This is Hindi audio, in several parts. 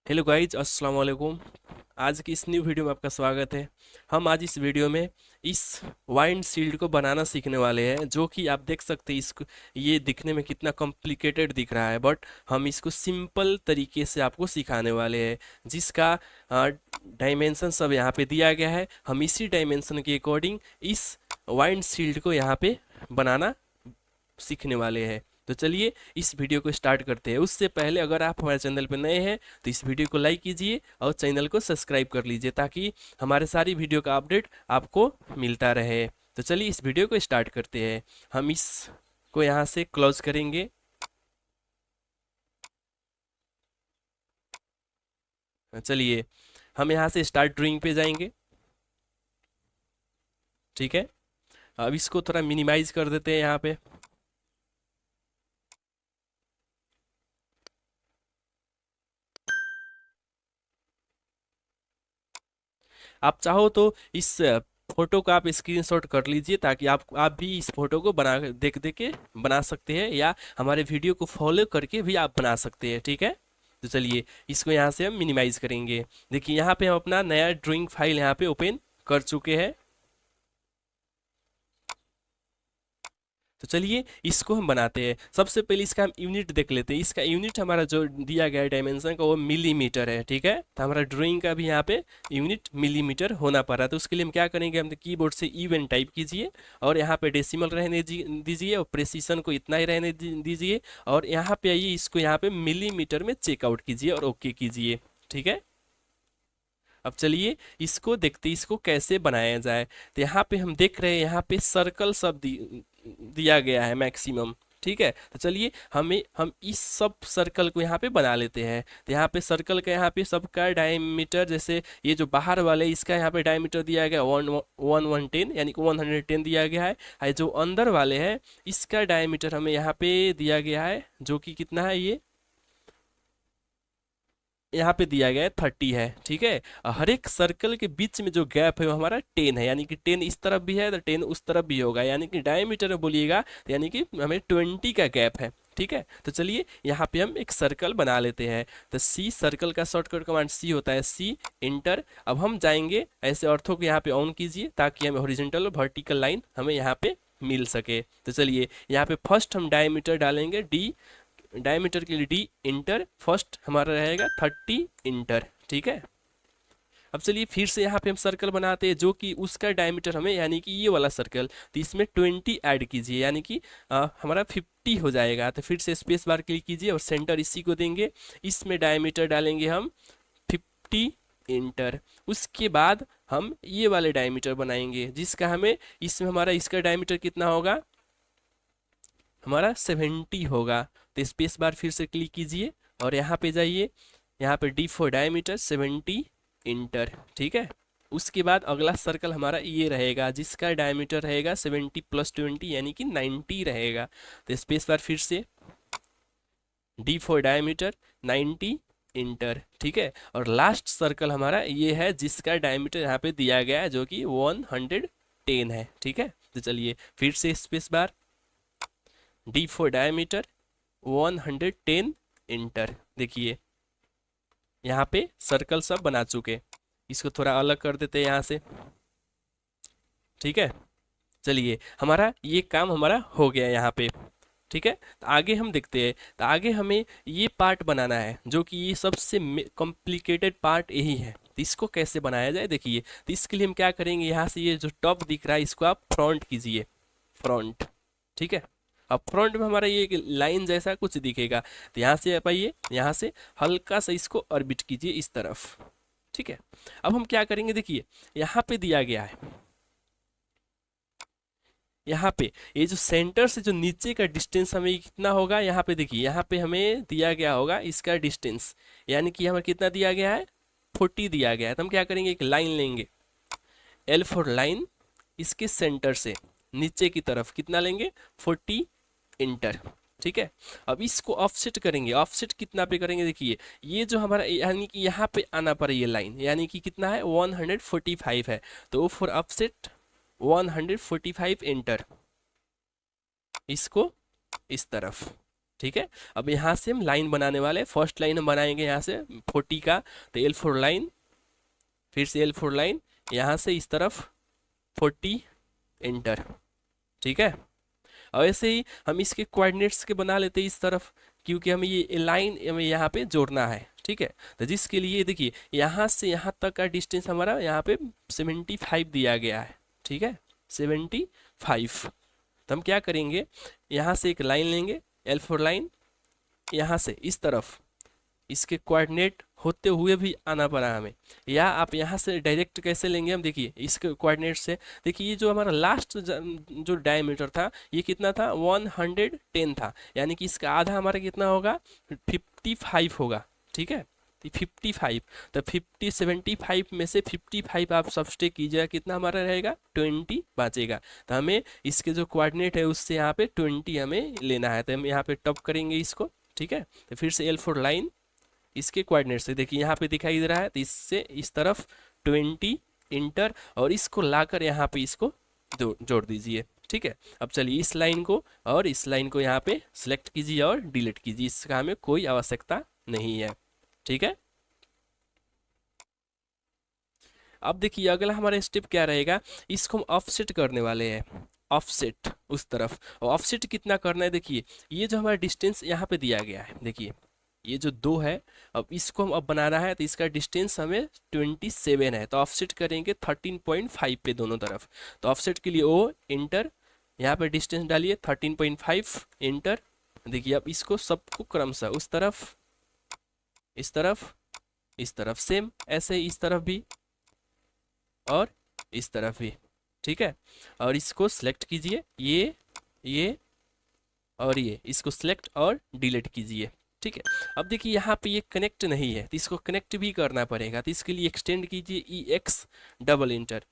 हेलो गाइज, अस्सलाम वालेकुम। आज की इस न्यू वीडियो में आपका स्वागत है। हम आज इस वीडियो में इस वाइंड शील्ड को बनाना सीखने वाले हैं, जो कि आप देख सकते हैं इसको। ये दिखने में कितना कॉम्प्लिकेटेड दिख रहा है, बट हम इसको सिंपल तरीके से आपको सिखाने वाले हैं, जिसका डायमेंशन सब यहाँ पे दिया गया है। हम इसी डायमेंशन के अकॉर्डिंग इस वाइंड शील्ड को यहाँ पे बनाना सीखने वाले हैं। तो चलिए इस वीडियो को स्टार्ट करते हैं। उससे पहले अगर आप हमारे चैनल पर नए हैं तो इस वीडियो को लाइक कीजिए और चैनल को सब्सक्राइब कर लीजिए, ताकि हमारे सारी वीडियो का अपडेट आपको मिलता रहे। तो चलिए इस वीडियो को स्टार्ट करते हैं। हम इसको यहाँ से क्लोज करेंगे। चलिए हम यहाँ से स्टार्ट ड्राइंग पे जाएंगे। ठीक है, अब इसको थोड़ा मिनिमाइज कर देते हैं यहाँ पे। आप चाहो तो इस फोटो का आप स्क्रीनशॉट कर लीजिए, ताकि आप भी इस फोटो को बना देख देख के बना सकते हैं, या हमारे वीडियो को फॉलो करके भी आप बना सकते हैं। ठीक है, तो चलिए इसको यहाँ से हम मिनिमाइज करेंगे। देखिए यहाँ पे हम अपना नया ड्राइंग फाइल यहाँ पे ओपन कर चुके हैं। तो चलिए इसको हम बनाते हैं। सबसे पहले इसका हम यूनिट देख लेते हैं। इसका यूनिट हमारा जो दिया गया है डायमेंशन का, वो मिलीमीटर है। ठीक है, तो हमारा ड्राइंग का भी यहाँ पे यूनिट मिलीमीटर होना पड़ रहा है। तो उसके लिए हम क्या करेंगे, हम कीबोर्ड से इवन टाइप कीजिए और यहाँ पे डेसिमल रहने दीजिए और प्रेसिशन को इतना ही रहने दीजिए, और यहाँ पे आइए, इसको यहाँ पे मिलीमीटर में चेकआउट कीजिए और ओके कीजिए। ठीक है, अब चलिए इसको देखते हैं इसको कैसे बनाया जाए। तो यहाँ पे हम देख रहे हैं, यहाँ पे सर्कल सब दिया गया है मैक्सिमम। ठीक है, तो चलिए हम इस सब सर्कल को यहाँ पे बना लेते हैं। तो यहाँ पे सर्कल का यहाँ पे सबका डायमीटर, जैसे ये जो बाहर वाले इसका यहाँ पे डायमीटर दिया गया 110, यानी कि 110 दिया गया है। और जो अंदर वाले हैं इसका डायमीटर हमें यहाँ पे दिया गया है, जो कि कितना है, ये यहाँ पे दिया गया है 30 है। ठीक है, हर एक सर्कल के बीच में जो गैप है वो हमारा 10 है, यानी कि 10 इस तरफ भी है तो 10 उस तरफ भी होगा, यानी कि डायमीटर में बोलिएगा तो यानी कि हमें 20 का गैप है। ठीक है, तो चलिए यहाँ पे हम एक सर्कल बना लेते हैं। तो सी, सर्कल का शॉर्टकट कमांड सी होता है, सी इंटर। अब हम जाएंगे ऐसे अर्थों को यहाँ पे ऑन कीजिए, ताकि हमें हॉरिजॉन्टल और वर्टिकल लाइन हमें यहाँ पे मिल सके। तो चलिए यहाँ पे फर्स्ट हम डायमीटर डालेंगे, डी डायमीटर के लिए डी इंटर। फर्स्ट हमारा रहेगा 30 इंटर। ठीक है, अब चलिए फिर से यहाँ पे हम सर्कल बनाते हैं, जो कि उसका डायमीटर हमें, यानी कि ये वाला सर्कल, तो इसमें 20 ऐड कीजिए, यानी कि हमारा 50 हो जाएगा। तो फिर से स्पेस बार क्लिक कीजिए और सेंटर इसी को देंगे। इसमें डायमीटर डालेंगे हम 50 इंटर। उसके बाद हम ये वाले डायमीटर बनाएंगे, जिसका हमें, इसमें हमारा इसका डायमीटर कितना होगा, हमारा 70 होगा। तो स्पेस बार फिर से क्लिक कीजिए और यहाँ पे जाइए, यहाँ पे डी फॉर डायमीटर 70 इंटर। ठीक है, उसके बाद अगला सर्कल हमारा ये रहेगा, जिसका डायमीटर रहेगा 70 प्लस 20, यानी कि 90 रहेगा। तो स्पेस बार फिर से डी फॉर डायमीटर 90 इंटर। ठीक है, और लास्ट सर्कल हमारा ये है, जिसका डायमीटर यहाँ पे दिया गया है, जो कि 110 है। ठीक है, तो चलिए फिर से space bar, D for diameter 110 inter. देखिए यहाँ पे सर्कल सब बना चुके। इसको थोड़ा अलग कर देते हैं यहाँ से। ठीक है, चलिए हमारा ये काम हमारा हो गया यहाँ पे। ठीक है, तो आगे हम देखते हैं। तो आगे हमें ये पार्ट बनाना है, जो कि ये सबसे कॉम्प्लिकेटेड पार्ट यही है। तो इसको कैसे बनाया जाए, देखिए। तो इसके लिए हम क्या करेंगे, यहाँ से ये जो टॉप दिख रहा है इसको आप फ्रंट कीजिए, फ्रंट। ठीक है, अब फ्रंट में हमारा ये एक लाइन जैसा कुछ दिखेगा। तो यहाँ से आप आइए, यहाँ से हल्का सा इसको ऑर्बिट कीजिए इस तरफ। ठीक है, अब हम क्या करेंगे, देखिए यहाँ पे दिया गया है, यहाँ पे ये जो सेंटर से जो नीचे का डिस्टेंस हमें कितना होगा, यहाँ पे देखिए, यहाँ पे हमें दिया गया होगा इसका डिस्टेंस, यानी कि हमें कितना दिया गया है, 40 दिया गया है। तो हम क्या करेंगे, एक लाइन लेंगे, एल फॉर लाइन। इसके सेंटर से नीचे की तरफ कितना लेंगे, 40 इंटर। ठीक है, अब इसको ऑफसेट करेंगे। ऑफसेट कितना पे करेंगे, देखिए ये जो हमारा, यानी कि यहाँ पे आना पड़े ये लाइन, यानी कि कितना है, 145 है। तो फॉर ऑफसेट 145 इंटर, इसको इस तरफ। ठीक है। अब यहाँ से हम लाइन बनाने वाले हैं। फर्स्ट लाइन हम बनाएंगे यहाँ से 40 का, तो L4 लाइन, फिर से L4 लाइन, यहाँ से इस तरफ 40, एंटर। ठीक है। और ऐसे ही हम इसके कोऑर्डिनेट्स के बना लेते हैं इस तरफ, क्योंकि हमें ये लाइन हमें यहाँ पे जोड़ना है। ठीक है। तो जिसके लिए देखिए यहाँ से यहाँ तक का डिस्टेंस हमारा यहाँ पे 75 दिया गया है। ठीक है, 75। तो हम क्या करेंगे, यहाँ से एक लाइन लेंगे, L4 लाइन, यहाँ से इस तरफ इसके कोऑर्डिनेट होते हुए भी आना पड़ा हमें, या आप यहाँ से डायरेक्ट कैसे लेंगे हम, देखिए इसके कोऑर्डिनेट से। देखिए ये जो हमारा लास्ट जो डायमीटर था ये कितना था, 110 था, यानी कि इसका आधा हमारा कितना होगा, 55 होगा। ठीक है, 55, तो 75 में से 55 आप सब्सट्रैक्ट कीजिएगा, कितना हमारा रहेगा, 20 बचेगा। तो हमें इसके जो कोऑर्डिनेट है उससे यहाँ पे 20 हमें लेना है, तो हम यहाँ पे टॉप करेंगे इसको। ठीक है, तो फिर से L4 लाइन, इसके कोऑर्डिनेट से देखिए यहाँ पे दिखाई दे रहा है, तो इससे इस तरफ 20, इंटर, और इसको लाकर यहाँ पे इसको जोड़ दीजिए। ठीक है। अब चलिए इस लाइन को और इस लाइन को यहाँ पे सिलेक्ट कीजिए और डिलीट कीजिए, इसका हमें कोई आवश्यकता नहीं है। ठीक है। अब देखिए अगला हमारा स्टेप क्या रहेगा, इसको हम ऑफसेट करने वाले हैं, ऑफसेट उस तरफ। और ऑफसेट कितना करना है, देखिए ये जो हमारा डिस्टेंस यहाँ पे दिया गया है, देखिए ये जो 2 है, अब इसको हम अब बनाना है, तो इसका डिस्टेंस हमें 27 है, तो ऑफसेट करेंगे 13.5 पे दोनों तरफ। तो ऑफसेट के लिए ओ इंटर, यहाँ पे डिस्टेंस डालिए 13.5, इंटर। देखिए अब इसको सबको क्रमशः उस तरफ, इस तरफ, इस तरफ, सेम ऐसे इस तरफ भी और इस तरफ भी। ठीक है, और इसको सिलेक्ट कीजिए, ये और ये, इसको सिलेक्ट और डिलीट कीजिए। ठीक है। अब देखिए यहाँ पे ये कनेक्ट नहीं है, तो इसको कनेक्ट भी करना पड़ेगा, तो इसके लिए एक्सटेंड कीजिए EX, डबल इंटर,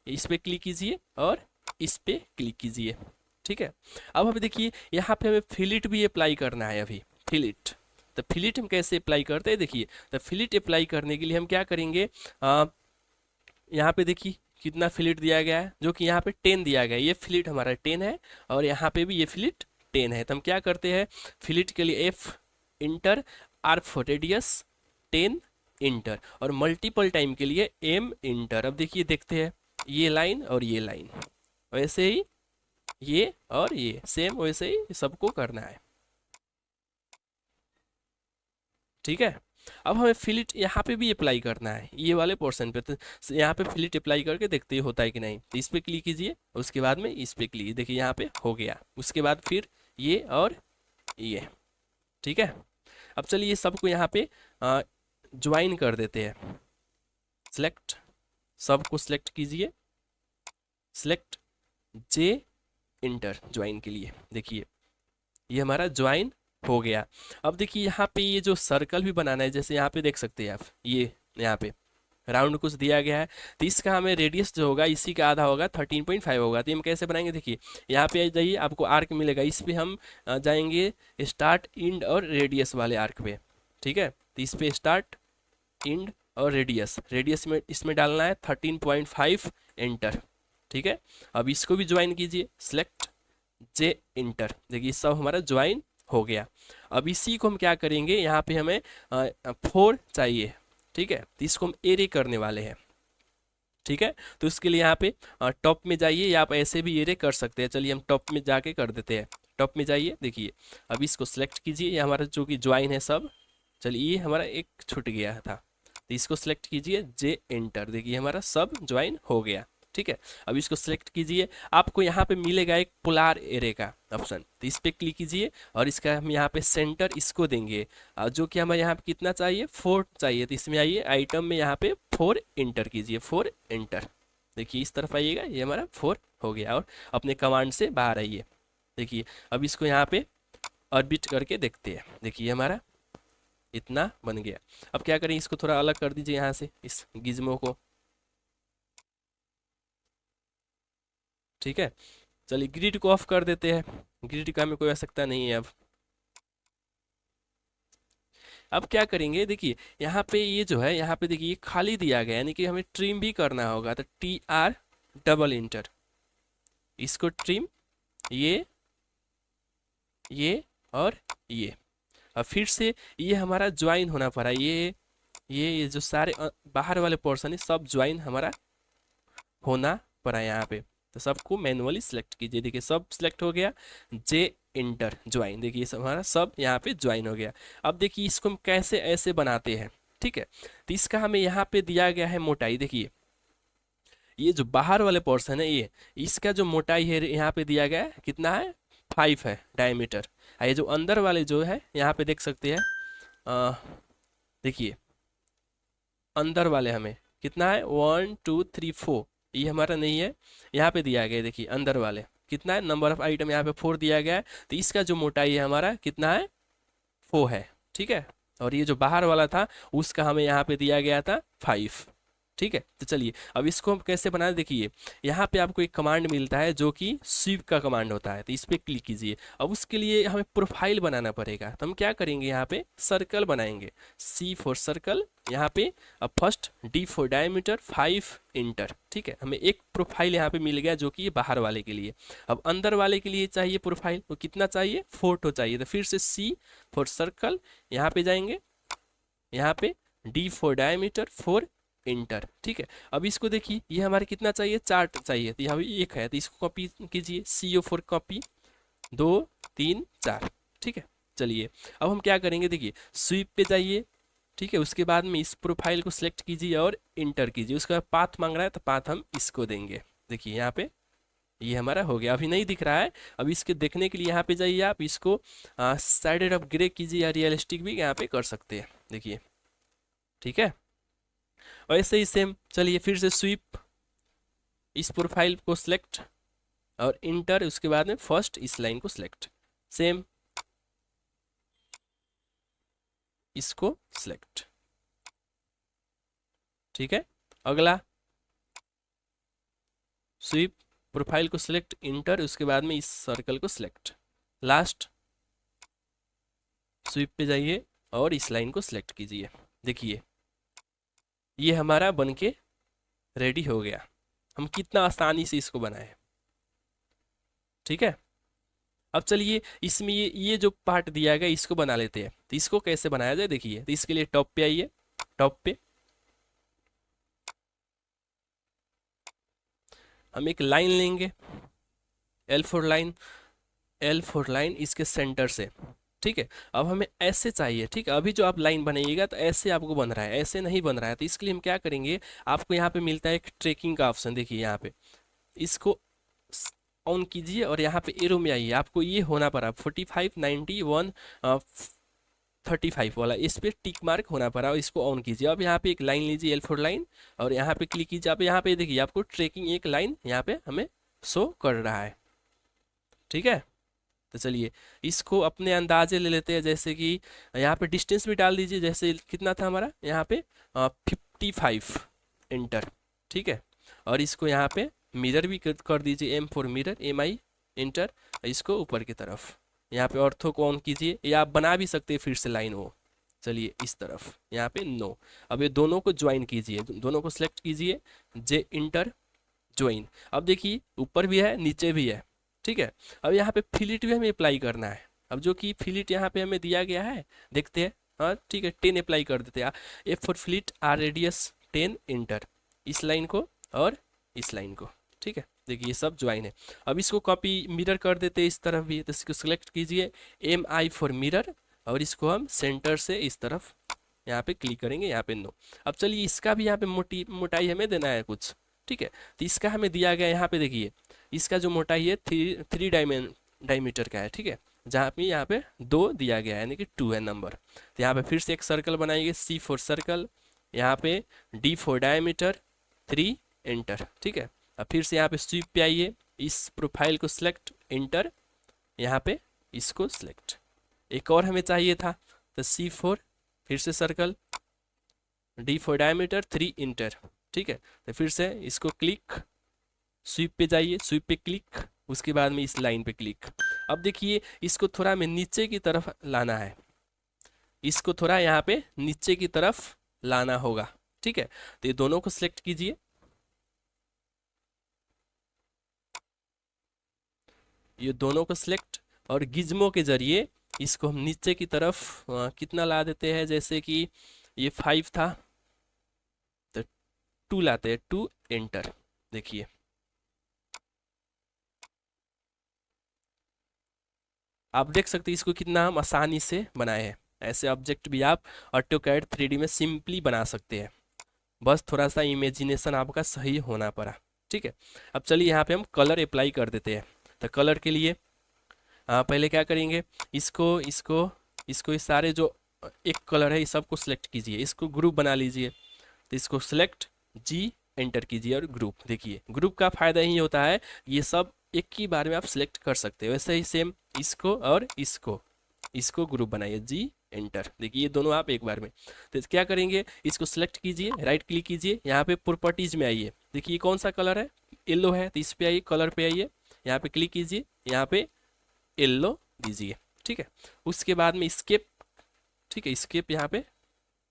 इस पे क्लिक कीजिए और इस पे क्लिक कीजिए। ठीक है। अब हमें देखिए यहाँ पे हमें फिलिट भी अप्लाई करना है, अभी फिलिट। तो फिलिट हम कैसे अप्लाई करते हैं, देखिए तो फिलिट अप्लाई करने के लिए हम क्या करेंगे, यहाँ पे देखिए कितना फिलिट दिया गया है, जो कि यहाँ पे 10 दिया गया है, ये फिलिट हमारा 10 है, और यहाँ पे भी ये फिलिट 10 है। तो हम क्या करते हैं, फिलिट के लिए F inter, arc for radius 10 inter, और मल्टीपल टाइम के लिए M इंटर। अब देखिए देखते हैं ये लाइन और ये लाइन, वैसे ही ये और ये सेम वैसे ही सबको करना है। ठीक है। अब हमें फिलिट यहाँ पे भी अप्लाई करना है, ये वाले पोर्शन पे, तो यहाँ पे फिलिट अप्लाई करके देखते ही होता है कि नहीं। तो इस पे क्लिक कीजिए, उसके बाद में इस पे क्लिक, देखिए यहाँ पे हो गया। उसके बाद फिर ये और ये। ठीक है। अब चलिए सबको यहाँ पे ज्वाइन कर देते हैं। सिलेक्ट, सबको सिलेक्ट कीजिए, सिलेक्ट J इंटर, ज्वाइन के लिए। देखिए ये हमारा ज्वाइन हो गया। अब देखिए यहाँ पे ये जो सर्कल भी बनाना है, जैसे यहाँ पे देख सकते हैं आप, ये यहाँ पे राउंड कुछ दिया गया है, तो इसका हमें रेडियस जो होगा इसी का आधा होगा, 13.5 होगा। तो हम कैसे बनाएंगे, देखिए यहाँ पे आ जाइए, आपको आर्क मिलेगा, इस पे हम जाएंगे स्टार्ट, इंड और रेडियस वाले आर्क पे। ठीक है, तो इस पे स्टार्ट, इंड और रेडियस, रेडियस में इसमें डालना है 13.5, एंटर। ठीक है। अब इसको भी ज्वाइन कीजिए, सिलेक्ट J इंटर, देखिए सब हमारा ज्वाइन हो गया। अब इसी को हम क्या करेंगे, यहाँ पे हमें 4 चाहिए। ठीक है, तो इसको हम एरे करने वाले हैं। ठीक है, तो उसके लिए यहाँ पे टॉप में जाइए, या आप ऐसे भी एरे कर सकते हैं। चलिए हम टॉप में जाके कर देते हैं। टॉप में जाइए, देखिए अब इसको सिलेक्ट कीजिए, ये हमारा जो कि ज्वाइन है सब। चलिए ये हमारा एक छूट गया था, तो इसको सिलेक्ट कीजिए, J एंटर, देखिए हमारा सब ज्वाइन हो गया। ठीक है। अब इसको सिलेक्ट कीजिए, आपको यहाँ पे मिलेगा एक पोलार एरे का ऑप्शन, तो इस पे क्लिक कीजिए, और इसका हम यहाँ पे सेंटर इसको देंगे, जो कि हमें यहाँ पे कितना चाहिए, 4 चाहिए। तो इसमें आइए आइटम में यहाँ पे 4 एंटर कीजिए, 4 एंटर। देखिए इस तरफ आइएगा, ये हमारा 4 हो गया, और अपने कमांड से बाहर आइए। देखिए अब इसको यहाँ पे ऑर्बिट करके देखते हैं, देखिए हमारा इतना बन गया। अब क्या करें, इसको थोड़ा अलग कर दीजिए यहाँ से, इस गिज्मो को। ठीक है, चलिए ग्रिड को ऑफ कर देते हैं, ग्रिड का हमें कोई आवश्यकता नहीं है। अब क्या करेंगे, देखिए यहाँ पे ये जो है, यहाँ पे देखिए खाली दिया गया, यानी कि हमें ट्रिम भी करना होगा, तो TR डबल इंटर, इसको ट्रिम, ये और ये। अब फिर से ये हमारा ज्वाइन होना पड़ा, ये जो सारे बाहर वाले पोर्शन है सब ज्वाइन हमारा होना पड़ा यहाँ पे। तो सबको मैनुअली सिलेक्ट कीजिए, देखिए सब सिलेक्ट हो गया, जे इंटर ज्वाइन, देखिए सब हमारा सब यहाँ पे ज्वाइन हो गया। अब देखिए इसको हम कैसे ऐसे बनाते हैं, ठीक है। तो इसका हमें यहाँ पे दिया गया है मोटाई, देखिए ये जो बाहर वाले पोर्शन है ये, इसका जो मोटाई है यहाँ पे दिया गया है कितना है, 5 है डायमीटर। ये जो अंदर वाले जो है यहाँ पे देख सकते हैं, देखिए अंदर वाले हमें कितना है 1 2 3 4, ये हमारा नहीं है, यहाँ पे दिया गया है, देखिए अंदर वाले कितना है, नंबर ऑफ आइटम यहाँ पे 4 दिया गया है। तो इसका जो मोटाई है हमारा कितना है, 4 है, ठीक है। और ये जो बाहर वाला था उसका हमें यहाँ पे दिया गया था 5, ठीक है। तो चलिए अब इसको हम कैसे बनाए, देखिए यहाँ पे आपको एक कमांड मिलता है जो कि स्वीप का कमांड होता है, तो इस पर क्लिक कीजिए। अब उसके लिए हमें प्रोफाइल बनाना पड़ेगा, तो हम क्या करेंगे, यहाँ पे सर्कल बनाएंगे, C फॉर सर्कल, यहाँ पे अब first D for diameter 5 inter, ठीक है। हमें एक प्रोफाइल यहाँ पे मिल गया जो कि बाहर वाले के लिए। अब अंदर वाले के लिए चाहिए प्रोफाइल, तो कितना चाहिए, 4 तो चाहिए। तो फिर से C फॉर सर्कल, यहाँ पे जाएंगे, यहाँ पे D फॉर डायमीटर 4 इंटर, ठीक है। अब इसको देखिए ये हमारे कितना चाहिए, 4 चाहिए, तो यहाँ भी 1 है, तो इसको कॉपी कीजिए, CO फॉर कॉपी 2 3 4, ठीक है। चलिए अब हम क्या करेंगे, देखिए स्वीप पे जाइए, ठीक है। उसके बाद में इस प्रोफाइल को सिलेक्ट कीजिए और इंटर कीजिए। उसके बाद पाथ मांग रहा है तो पाथ हम इसको देंगे, देखिए यहाँ पे ये हमारा हो गया, अभी नहीं दिख रहा है। अब इसके देखने के लिए यहाँ पे जाइए, आप इसको साइडेड ऑफ ग्रे कीजिए या रियलिस्टिक भी यहाँ पे कर सकते हैं, देखिए ठीक है। और ऐसे ही सेम, चलिए फिर से स्वीप, इस प्रोफाइल को सिलेक्ट और इंटर, उसके बाद में फर्स्ट इस लाइन को सिलेक्ट, सेम इसको सिलेक्ट, ठीक है। अगला स्वीप, प्रोफाइल को सिलेक्ट, इंटर, उसके बाद में इस सर्कल को सिलेक्ट, लास्ट स्वीप पे जाइए और इस लाइन को सिलेक्ट कीजिए, देखिए ये हमारा बनके रेडी हो गया। हम कितना आसानी से इसको बनाए, ठीक है। अब चलिए इसमें ये जो पार्ट दिया गया इसको बना लेते हैं, तो इसको कैसे बनाया जाए, देखिए। तो इसके लिए टॉप पे आइए, टॉप पे हम एक लाइन लेंगे, L for line, L for line, इसके सेंटर से, ठीक है। अब हमें ऐसे चाहिए, ठीक है। अभी जो आप लाइन बनाइएगा तो ऐसे आपको बन रहा है, ऐसे नहीं बन रहा है, तो इसके लिए हम क्या करेंगे, आपको यहाँ पे मिलता है एक ट्रैकिंग का ऑप्शन, देखिए यहाँ पे इसको ऑन कीजिए और यहाँ पे एरो में आइए, आपको ये होना पड़ा 45 90 1 35 वाला, इस पे टिक मार्क होना पड़ा, इसको ऑन कीजिए। अब यहाँ पे एक लाइन लीजिए, L फॉर लाइन, और यहाँ पे क्लिक कीजिए। आप यहाँ पे देखिए आपको ट्रैकिंग एक लाइन यहाँ पे हमें शो कर रहा है, ठीक है। तो चलिए इसको अपने अंदाजे ले लेते हैं, जैसे कि यहाँ पे डिस्टेंस भी डाल दीजिए, जैसे कितना था हमारा यहाँ पे 55 इंटर, ठीक है। और इसको यहाँ पे मिरर भी कर दीजिए, M for mirror, MI inter, इसको ऊपर की तरफ यहाँ पे ऑर्थो को ऑन कीजिए, या आप बना भी सकते हैं फिर से लाइन वो, चलिए इस तरफ यहाँ पे नो। अब ये दोनों को ज्वाइन कीजिए, दोनों को सिलेक्ट कीजिए, J इंटर ज्वाइन। अब देखिए ऊपर भी है नीचे भी है, ठीक है। अब यहाँ पे फिलिट भी हमें अप्लाई करना है, अब जो कि फिलिट यहाँ पे हमें दिया गया है, देखते हैं, हाँ ठीक है 10 अप्लाई कर देते हैं। F for fillet, R radius 10 enter, इस लाइन को और इस लाइन को, ठीक है। देखिए ये सब ज्वाइन है। अब इसको कॉपी मिरर कर देते हैं इस तरफ भी, तो इसको सिलेक्ट कीजिए, MI फॉर मिरर, और इसको हम सेंटर से इस तरफ यहाँ पे क्लिक करेंगे, यहाँ पे नो। अब चलिए इसका भी यहाँ पे मोटाई हमें देना है कुछ, ठीक है। तो इसका हमें दिया गया यहाँ पे, देखिए इसका जो मोटाई है 3 डायमीटर का है, ठीक है। जहाँ पे यहाँ पे 2 दिया गया है, यानी कि 2 है नंबर। तो यहाँ पे फिर से एक सर्कल बनाइए, C फॉर सर्कल, यहाँ पे D फॉर डायमीटर 3 एंटर, ठीक है। अब फिर से यहाँ पे स्वीप पे आइए, इस प्रोफाइल को सिलेक्ट, इंटर, यहाँ पे इसको सिलेक्ट। एक और हमें चाहिए था, तो C फॉर फिर से circle, D for diameter 3 inter, ठीक है। तो फिर से इसको क्लिक, स्वीप पे जाइए, स्वीप पे क्लिक, उसके बाद में इस लाइन पे क्लिक। अब देखिए इसको थोड़ा हमें नीचे की तरफ लाना है, इसको थोड़ा यहाँ पे नीचे की तरफ लाना होगा, ठीक है। तो ये दोनों को सिलेक्ट कीजिए, ये दोनों को सिलेक्ट, और गिज्मो के जरिए इसको हम नीचे की तरफ कितना ला देते हैं, जैसे कि ये 5 था तो 2 लाते हैं, 2 एंटर। देखिए आप देख सकते हैं इसको कितना हम आसानी से बनाए हैं। ऐसे ऑब्जेक्ट भी आप ऑटोकैड 3D में सिंपली बना सकते हैं, बस थोड़ा सा इमेजिनेशन आपका सही होना पड़ा। ठीक है, अब चलिए यहाँ पे हम कलर अप्लाई कर देते हैं। तो कलर के लिए पहले क्या करेंगे, इसको इसको इसको ये सारे जो एक कलर है, इस सबको सिलेक्ट कीजिए, इसको ग्रुप बना लीजिए। तो इसको सिलेक्ट, जी एंटर कीजिए और ग्रुप। देखिए ग्रुप का फायदा यही होता है, ये सब एक ही बार में आप सिलेक्ट कर सकते हो। वैसे ही सेम इसको और इसको, इसको ग्रुप बनाइए, जी एंटर। देखिए ये दोनों आप एक बार में। तो क्या करेंगे, इसको सिलेक्ट कीजिए, राइट क्लिक कीजिए, यहाँ पे प्रॉपर्टीज में आइए। देखिए कौन सा कलर है, येलो है, तो इस पे आइए, कलर पे आइए, यहाँ पे क्लिक कीजिए, यहाँ पे येलो दीजिए। ठीक है, उसके बाद में स्केप, ठीक है स्केप यहाँ पे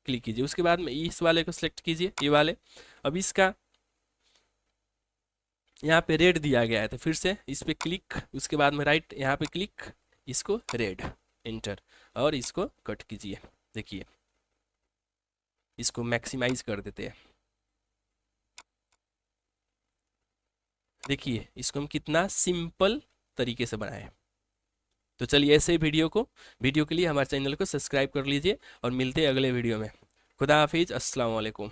क्लिक कीजिए। उसके बाद में इस वाले को सिलेक्ट कीजिए, ये वाले। अब इसका यहाँ पे रेड दिया गया है, तो फिर से इस पे क्लिक, उसके बाद में राइट यहाँ पे क्लिक, इसको रेड एंटर, और इसको कट कीजिए। देखिए इसको मैक्सिमाइज कर देते हैं। देखिए इसको हम कितना सिंपल तरीके से बनाए। तो चलिए ऐसे ही वीडियो के लिए हमारे चैनल को सब्सक्राइब कर लीजिए और मिलते हैं अगले वीडियो में। खुदा हाफिज, अस्सलाम वालेकुम।